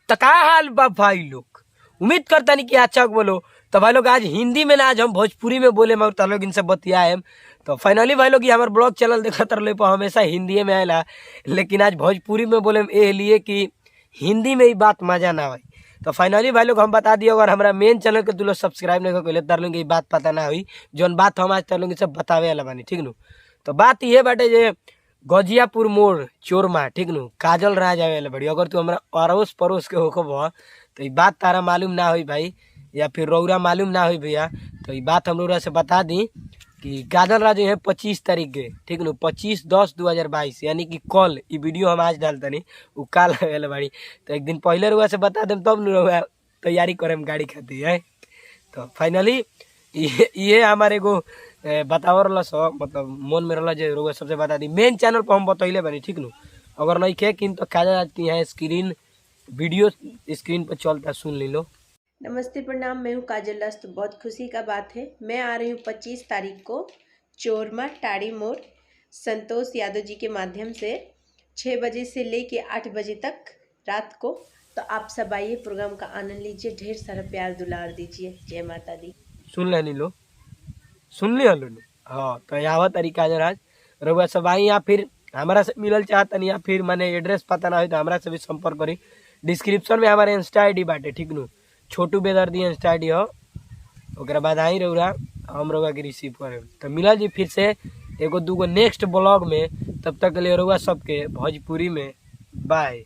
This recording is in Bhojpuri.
तो का हाल बा भाई लोग, उम्मीद करता नहीं कि अच्छा बोलो। तो भाई लोग आज हिंदी में ना, आज हम भोजपुरी में बोले और लोग इनसे बतियाए। तो फाइनली भाई लोग ये हमारे ब्लॉग चैनल देखा तर पर हमेशा हिंदी में आएला, लेकिन आज भोजपुरी में बोले ये लिए कि हिंदी में ही बात मजा ना भाई। तो फाइनली भाई लोग हम बता दिए, अगर हमारा मेन चैनल के तुम लोग सब्सक्राइब नहीं कर तर लोग बात पता ना हुई जौन बात हम आज तर लोग सब बतावे वाला बानी, ठीक नु। तो बात ये बाटे जे गजियापुर मोड़ चोरमा, ठीक नु, काजल राज आवे वाला बड़ी। अगर तू हमारा अड़ोस पड़ोस के होखब तो ये बात तारा मालूम ना हुई भाई, या फिर रौरा मालूम ना हुई भैया, तो ये बात हम लोग से बता दी कि काजल राज है 25 तारीख के, ठीक नु, 25/10/2022, यानी कि कल ये वीडियो हम आज डालता नहीं, वो कल आवे बाड़ी। तो एक दिन पहले रुआ से बता दें तब न रुआ तैयारी करें गाड़ी खाती है। तो फाइनली ये हमारे को बताओ रहा सो, मतलब मन में रहा जो रुआ सबसे बता दी। मेन चैनल पर हम बतैले बनी, ठीक नु। अगर नहीं खे किन तो काजल राज की है स्क्रीन वीडियो स्क्रीन पर चलता, सुन ली लो। नमस्ते प्रणाम, मैं हूँ काजल राज। तो बहुत खुशी का बात है, मैं आ रही हूँ 25 तारीख को चोरमा टाड़ी मोड़ संतोष यादव जी के माध्यम से 6 बजे से लेके 8 बजे तक रात को। तो आप सब आइए, प्रोग्राम का आनंद लीजिए, ढेर सारा प्यार दुलार दीजिए। जय माता दी। सुन लेनी लो, सुन लिया लो। हाँ तो यहाँ तरीका आज रउआ सब आई, या फिर हमारा से मिलल चाहता नहीं, या फिर मैंने एड्रेस पता ना हो तो हमारा से भी संपर्क करी। डिस्क्रिप्शन में हमारे इंस्टा आई डी बाटे, ठीक नु, छोटू बेदर्दी इंस्टा आई डी हो। ओकरा बाद आई रउरा, हम रउआ के रिसीव करे। तो मिला जी फिर से एगो दूगो नेक्स्ट ब्लॉग में, तब तक के लिए रउआ सबके भोजपुरी में बाय।